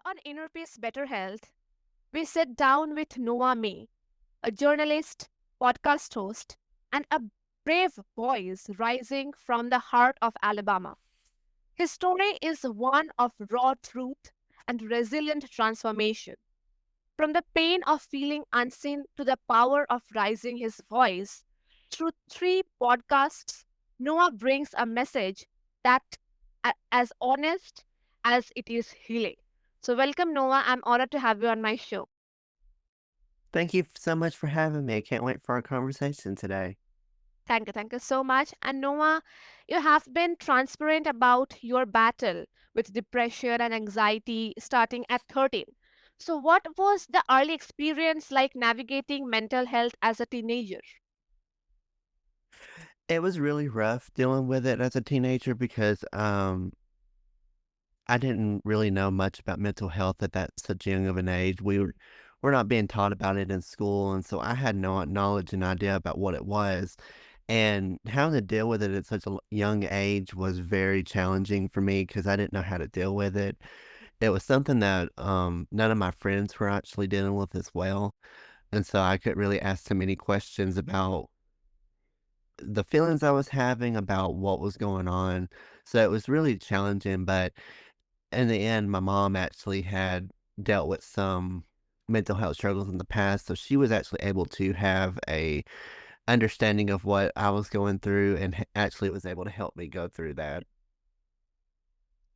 on Inner Peace Better Health, we sit down with Noah May, a journalist, podcast host, and a brave voice rising from the heart of Alabama. His story is one of raw truth and resilient transformation. From the pain of feeling unseen to the power of raising his voice, through three podcasts, Noah brings a message that as honest as it is healing. So welcome Noah, I'm honored to have you on my show. Thank you so much for having me. I can't wait for our conversation today. Thank you so much. And Noah, you have been transparent about your battle with depression and anxiety starting at 13. So what was the early experience like navigating mental health as a teenager? It was really rough dealing with it as a teenager because I didn't really know much about mental health at that such young of an age. We're not being taught about it in school, and so I had no knowledge and idea about what it was. And how to deal with it at such a young age was very challenging for me because I didn't know how to deal with it. It was something that none of my friends were actually dealing with as well. And so I couldn't really ask too many questions about the feelings I was having, about what was going on. So it was really challenging, but in the end, my mom actually had dealt with some mental health struggles in the past, so she was actually able to have a understanding of what I was going through and actually was able to help me go through that.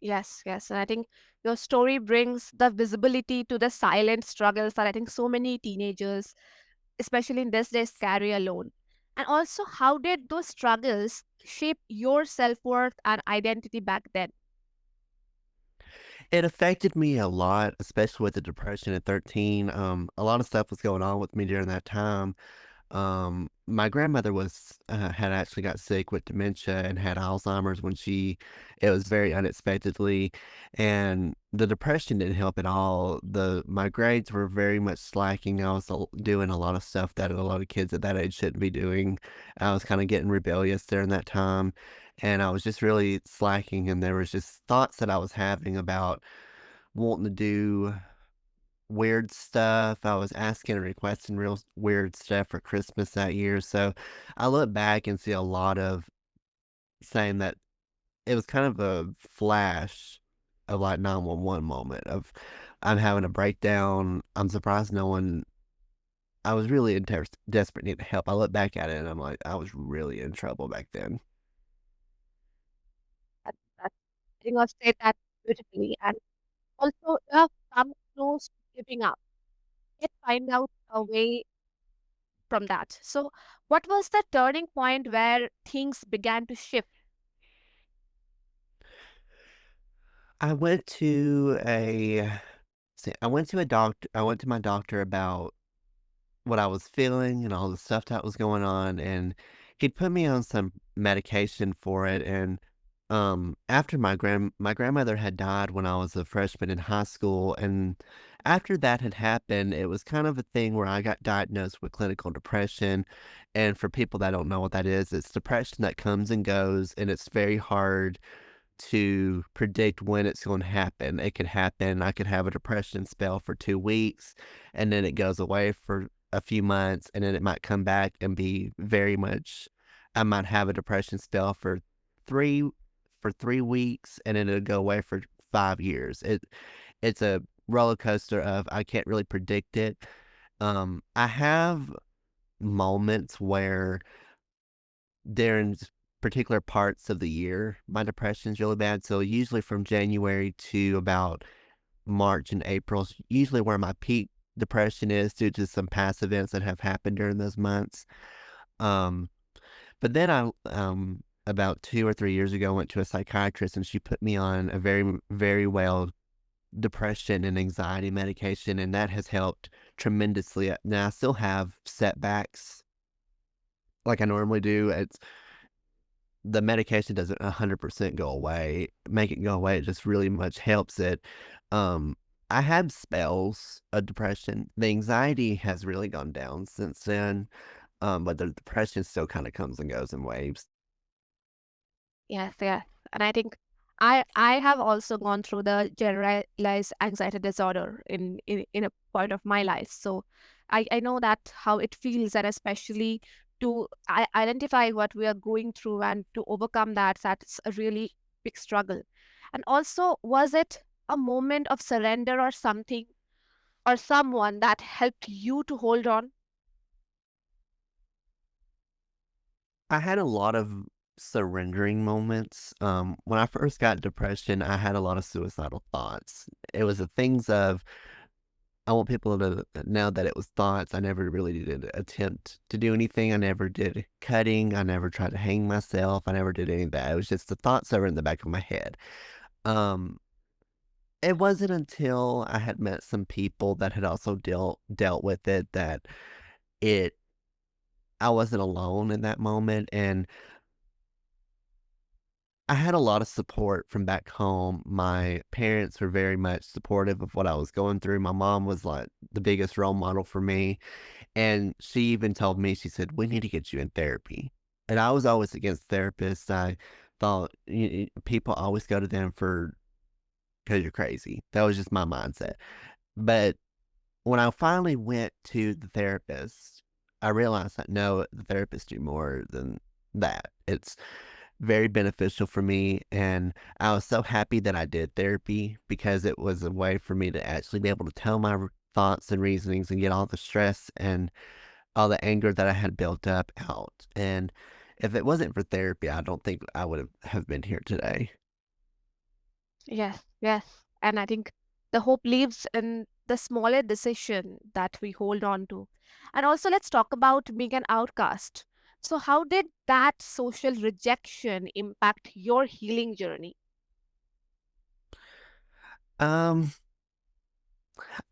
Yes. And I think your story brings the visibility to the silent struggles that I think so many teenagers, especially in this days, carry alone. And also, how did those struggles shape your self worth and identity back then? It affected me a lot, especially with the depression at 13. A lot of stuff was going on with me during that time. My grandmother had actually got sick with dementia and had Alzheimer's when it was very unexpectedly, and the depression didn't help at all. My grades were very much slacking. I was doing a lot of stuff that a lot of kids at that age shouldn't be doing. I was kind of getting rebellious during that time, and I was just really slacking. And there was just thoughts that I was having about wanting to do weird stuff. I was asking and requesting real weird stuff for Christmas that year. So I look back and see a lot of saying that it was kind of a flash of like 911 moment of I'm having a breakdown. I'm surprised no one. I was really in desperate need of help. I look back at it and I'm like, I was really in trouble back then. That I think I've said that beautifully. And also, you have come close to giving up. Yet find out a way from that. So, what was the turning point where things began to shift? I went to a I went to a doctor. I went to my doctor about what I was feeling and all the stuff that was going on, and he'd put me on some medication for it. And after my grandmother had died when I was a freshman in high school, and after that had happened, it was kind of a thing where I got diagnosed with clinical depression. And for people that don't know what that is, it's depression that comes and goes, and it's very hard to predict when it's going to happen. It could happen. I could have a depression spell for 2 weeks, and then it goes away for a few months, and then it might come back and be very much. I might have a depression spell three 3 weeks, and then it'll go away for 5 years. It's a roller coaster of I can't really predict it. I have moments where during particular parts of the year, my depression's really bad. So usually from January to about March and April is usually where my peak depression is due to some past events that have happened during those months. Um, but then about 2 or 3 years ago, went to a psychiatrist and she put me on a very well depression and anxiety medication, and that has helped tremendously. Now I still have setbacks like I normally do. The medication doesn't 100% go away, make it go away, it just really much helps it. Um, I had spells of depression. The anxiety has really gone down since then, but the depression still kinda comes and goes in waves. Yes. And I think I have also gone through the generalized anxiety disorder in a point of my life. So I know that how it feels, and especially to identify what we are going through and to overcome that, that's a really big struggle. And also, was it a moment of surrender or something or someone that helped you to hold on? I had a lot of surrendering moments. When I first got depression, I had a lot of suicidal thoughts. It was the things of I want people to know that it was thoughts. I never really did attempt to do anything. I never did cutting. I never tried to hang myself. I never did any of that. It was just the thoughts that were in the back of my head. Um, it wasn't until I had met some people that had also dealt with it that it I wasn't alone in that moment, and I had a lot of support from back home. My parents were very much supportive of what I was going through. My mom was like the biggest role model for me. And she even told me, she said, "We need to get you in therapy." And I was always against therapists. I thought people always go to them for because you're crazy. That was just my mindset. But when I finally went to the therapist, I realized that no, the therapists do more than that. It's very beneficial for me, and I was so happy that I did therapy because it was a way for me to actually be able to tell my thoughts and reasonings and get all the stress and all the anger that I had built up out. And if it wasn't for therapy, I don't think I would have been here today. Yes, yes. And I think the hope lives in the smaller decision that we hold on to. And also, let's talk about being an outcast. So, how did that social rejection impact your healing journey? Um,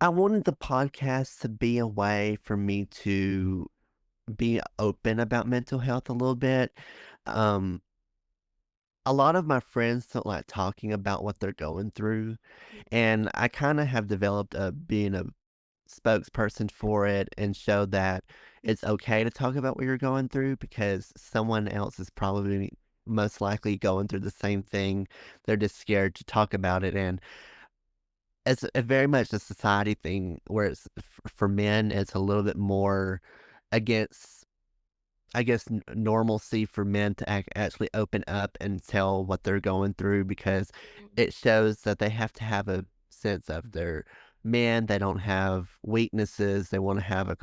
I wanted the podcast to be a way for me to be open about mental health a little bit. Um, a lot of my friends don't like talking about what they're going through, Mhm. and I kind of have developed a being a spokesperson for it and show that it's okay to talk about what you're going through because someone else is probably most likely going through the same thing. They're just scared to talk about it. And it's a very much a society thing where it's for men, it's a little bit more against I guess, normalcy for men to actually open up and tell what they're going through because Mhm. it shows that they have to have a sense of their men. They don't have weaknesses. They want to have a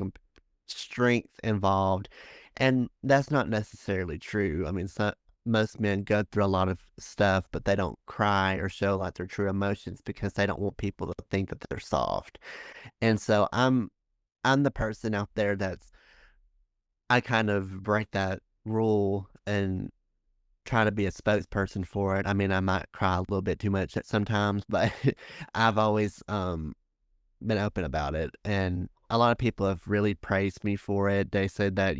strength involved. And that's not necessarily true. I mean, most men go through a lot of stuff, but they don't cry or show like their true emotions because they don't want people to think that they're soft. And so I'm the person out there that's I kind of break that rule and try to be a spokesperson for it. I mean, I might cry a little bit too much at sometimes, but I've always been open about it. And a lot of people have really praised me for it. They said that,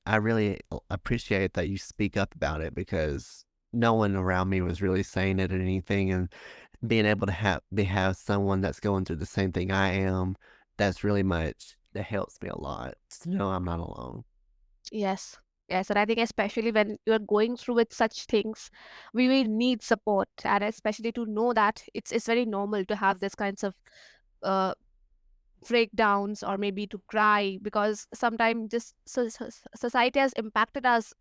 I really appreciate that you speak up about it because no one around me was really saying it or anything. And being able to have someone that's going through the same thing I am, that helps me a lot to know I'm not alone. Yes, yes. And I think, especially when you're going through with such things, we will need support. And especially to know that it's very normal to have this kinds of uh, breakdowns or maybe to cry, because sometimes just society has impacted us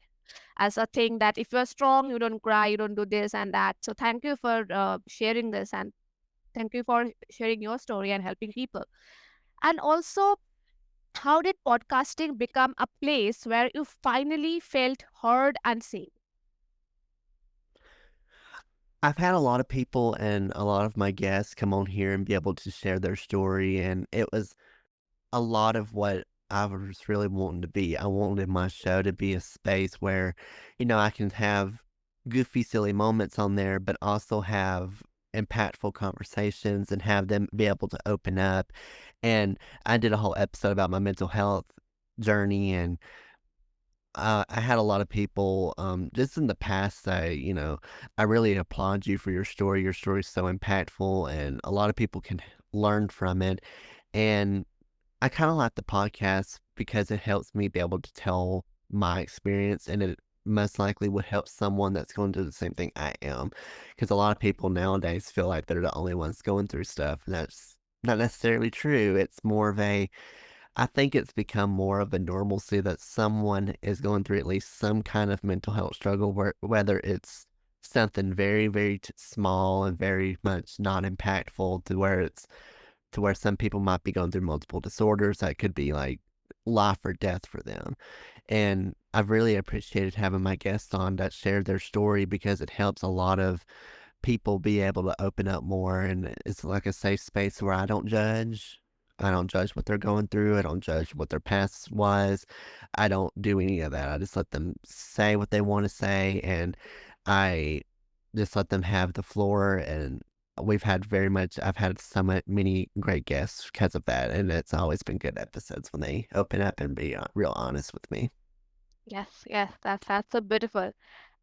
as a thing that if you're strong, you don't cry, you don't do this and that. So thank you for sharing this, and thank you for sharing your story and helping people. And also, how did podcasting become a place where you finally felt heard and safe? I've had a lot of people and a lot of my guests come on here and be able to share their story, and it was a lot of what I was really wanting to be. I wanted my show to be a space where, I can have goofy, silly moments on there, but also have impactful conversations and have them be able to open up. And I did a whole episode about my mental health journey, and I had a lot of people just in the past say, I really applaud you for your story. Your story is so impactful, and a lot of people can learn from it. And I kinda like the podcast because it helps me be able to tell my experience, and it most likely would help someone that's going through the same thing I am. Because a lot of people nowadays feel like they're the only ones going through stuff, and that's not necessarily true. It's more of a I think it's become more of a normalcy that someone is going through at least some kind of mental health struggle, whether it's something very, very small and very much not impactful to where some people might be going through multiple disorders that could be like life or death for them. And I've really appreciated having my guests on that shared their story because it helps a lot of people be able to open up more, and it's like a safe space where I don't judge. I don't judge what they're going through. I don't judge what their past was. I don't do any of that. I just let them say what they want to say, and I just let them have the floor. And I've had so many great guests because of that, and it's always been good episodes when they open up and be real honest with me. Yes, yes, that's so beautiful.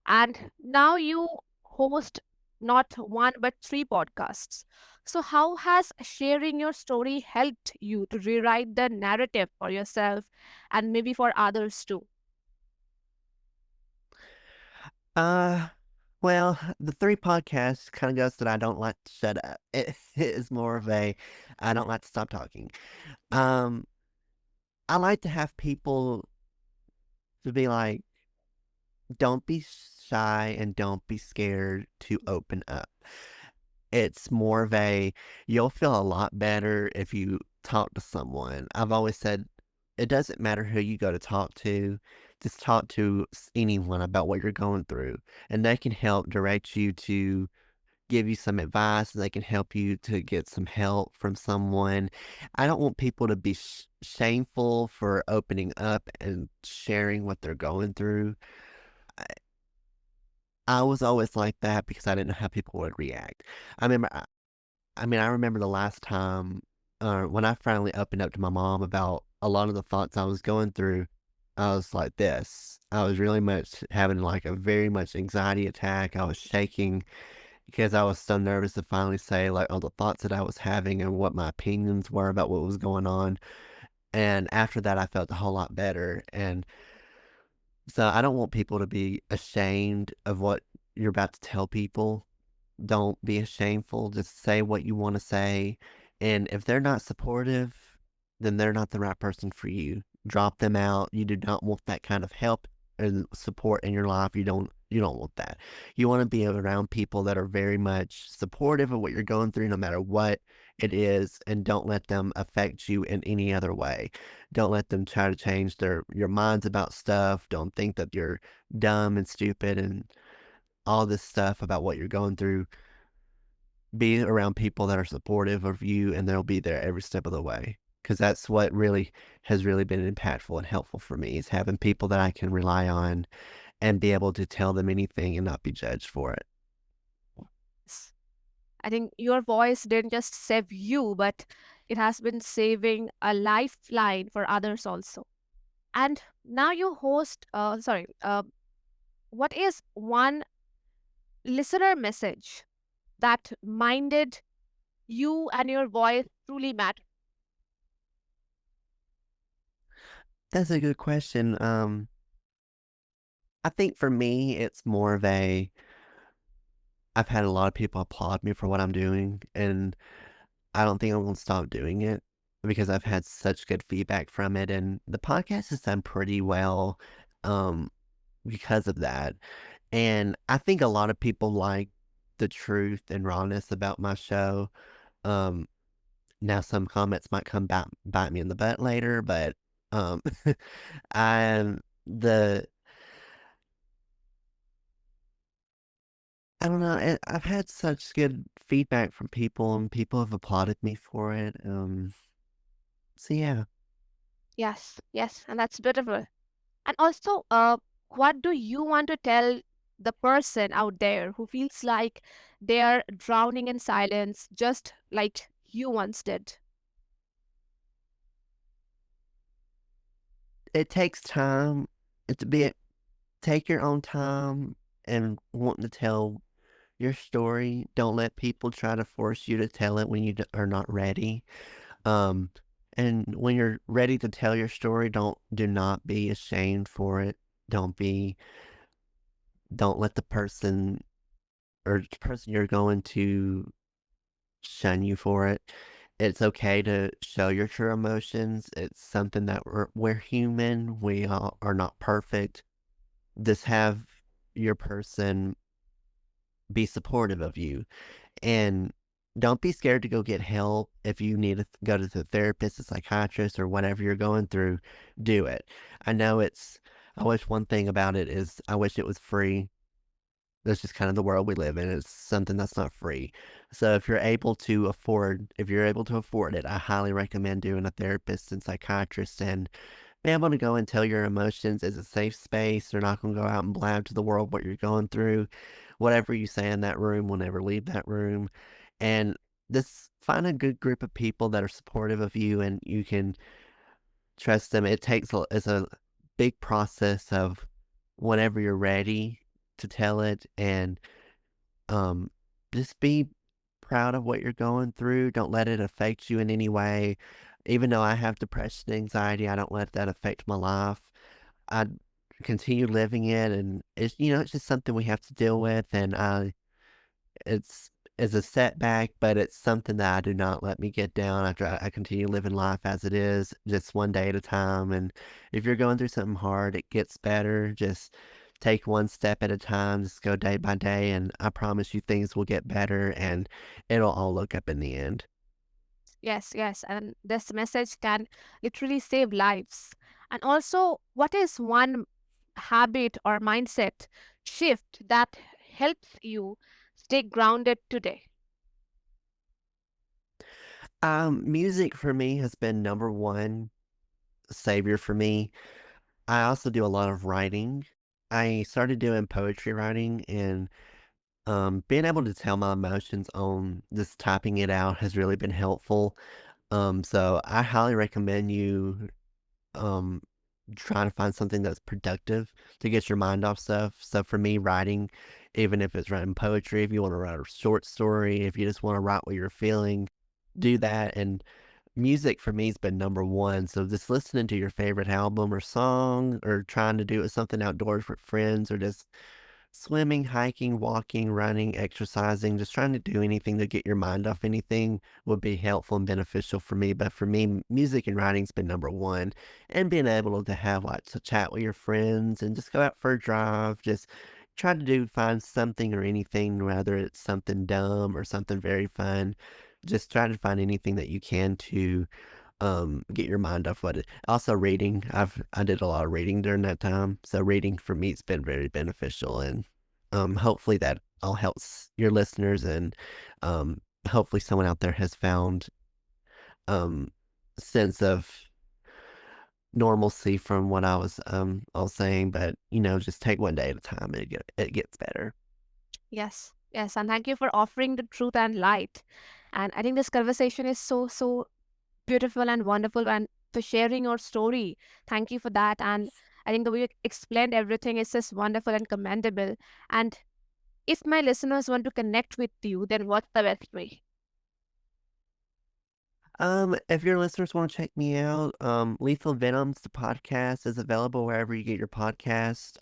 And now you host not one but three podcasts. So, how has sharing your story helped you to rewrite the narrative for yourself and maybe for others too? Uh, well, the 3 podcasts kinda goes that I don't like to shut up. It is more of a I don't like to stop talking. Um, I like to have people to be like, "Don't be shy and don't be scared to open up." It's more of a you'll feel a lot better if you talk to someone. I've always said, it doesn't matter who you go to talk to, just talk to anyone about what you're going through, and they can help direct you to give you some advice, they can help you to get some help from someone. I don't want people to be shameful for opening up and sharing what they're going through. I, I was always like that because I didn't know how people would react. I remember I remember the last time, when I finally opened up to my mom about a lot of the thoughts I was going through, I was like this. I was really much having like a very much anxiety attack. I was shaking because I was so nervous to finally say like all the thoughts that I was having and what my opinions were about what was going on. And after that, I felt a whole lot better. And so I don't want people to be ashamed of what you're about to tell people. Don't be shameful, just say what you wanna say, and if they're not supportive, then they're not the right person for you. Drop them out, you do not want that kind of help and support in your life, you don't want that. You wanna be around people that are very much supportive of what you're going through no matter what it is, and don't let them affect you in any other way. Don't let them try to change your minds about stuff, don't think that you're dumb and stupid and all this stuff about what you're going through. Be around people that are supportive of you, and they'll be there every step of the way. Because that's what really has really been impactful and helpful for me is having people that I can rely on and be able to tell them anything and not be judged for it. Yes. I think your voice didn't just save you, but it has been saving a lifeline for others also. And now you host, what is one listener message that minded you and your voice truly matter? That's a good question. I think for me, it's more of a I've had a lot of people applaud me for what I'm doing, and I don't think I'm gonna stop doing it because I've had such good feedback from it, and the podcast has done pretty well, um, because of that. And I think a lot of people like the truth and rawness about my show. Um, Now some comments might come back bite me in the butt later, but um, I'm the I don't know. I've had such good feedback from people, and people have applauded me for it. So yeah. Yes, yes, and that's beautiful. And also, what do you want to tell the person out there who feels like they are drowning in silence, just like you once did? It takes time. To be take your own time and wanting to tell your story. Don't let people try to force you to tell it when you are not ready. Um, and when you're ready to tell your story, do not be ashamed for it. Don't be. don't let the person or the person you're going to shun you for it. It's okay to show your true emotions. It's something that we're human. We all are not perfect. Just have your person be supportive of you, and don't be scared to go get help if you need to go to the therapist, a psychiatrist, or whatever you're going through. Do it. I know it's. I wish one thing about it is I wish it was free. That's just kind of the world we live in. It's something that's not free. So if you're able to afford it, I highly recommend doing a therapist and psychiatrist and be able to go and tell your emotions. Is a safe space. They're not going to go out and blab to the world what you're going through. Whatever you say in that room will never leave that room. And just find a good group of people that are supportive of you and you can trust them. It's a big process of whenever you're ready to tell it and um, just be proud of what you're going through. Don't let it affect you in any way. Even though I have depression and anxiety, I don't let that affect my life. I continue living it, and it's just something we have to deal with. And it's it's a setback, but it's something that I do not let me get down. I continue living life as it is, just one day at a time. And if you're going through something hard, it gets better. Just take one step at a time. Just go day by day, and I promise you things will get better, and it'll all look up in the end. Yes, yes. And this message can literally save lives. And also, what is one habit or mindset shift that helps you stay grounded today? Music for me has been number one savior for me. I also do a lot of writing. I started doing poetry writing and being able to tell my emotions on just typing it out has really been helpful. So I highly recommend you um trying to find something that's productive to get your mind off stuff. So for me, writing, even if it's writing poetry, if you want to write a short story, if you just want to write what you're feeling, do that. And music for me has been number one. So just listening to your favorite album or song, or trying to do something outdoors with friends, or just swimming, hiking, walking, running, exercising, just trying to do anything to get your mind off anything would be helpful and beneficial for me. But for me, music and writing's been number one. And being able to have like to chat with your friends and just go out for a drive, just try to find something or anything, whether it's something dumb or something very fun. Just try to find anything that you can to get your mind off what it. Also reading. I did a lot of reading during that time. So reading for me has been very beneficial and hopefully that all helps your listeners and hopefully someone out there has found um sense of normalcy from what I was saying, but just take one day at a time and it gets better. Yes, yes. And thank you for offering the truth and light. And I think this conversation is so, so beautiful and wonderful. And for sharing your story, thank you for that. And I think the way you explained everything is just wonderful and commendable. And if my listeners want to connect with you, then what's the best way? If your listeners want to check me out, Lethal Venoms, the podcast, is available wherever you get your podcast.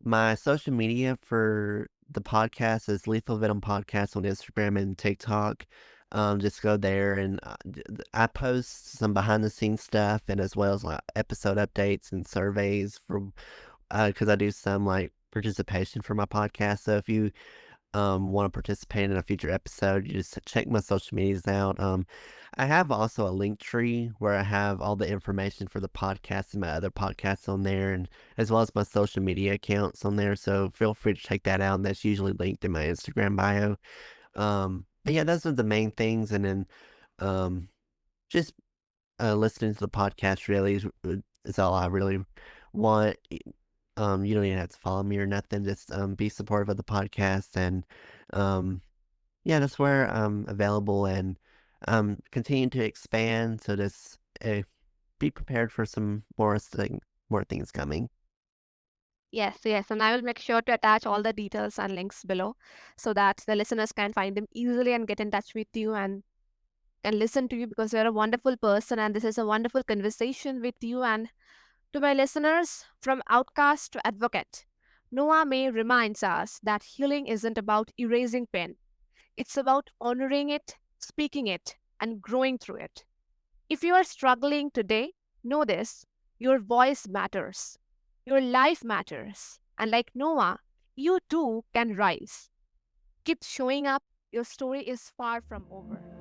My social media for the podcast is Lethal Venom Podcast on Instagram and TikTok. Just go there and I post some behind the scenes stuff and as well as like episode updates and surveys for because I do some like participation for my podcast. So if you want to participate in a future episode, you just check my social medias out. I have also a link tree where I have all the information for the podcast and my other podcasts on there, and as well as my social media accounts on there. So feel free to check that out. And that's usually linked in my Instagram bio. But yeah, those are the main things. And then um, just listening to the podcast really is all I really want. You don't even have to follow me or nothing. Just be supportive of the podcast and um, yeah, that's where I'm available and continue to expand. So just be prepared for some more things coming. Yes, yes. And I will make sure to attach all the details and links below so that the listeners can find them easily and get in touch with you and can listen to you because you're a wonderful person and this is a wonderful conversation with you. And to my listeners, from outcast to advocate, Noah May reminds us that healing isn't about erasing pain, it's about honoring it, speaking it, and growing through it. If you are struggling today, know this: your voice matters, your life matters, and like Noah, you too can rise. Keep showing up, your story is far from over.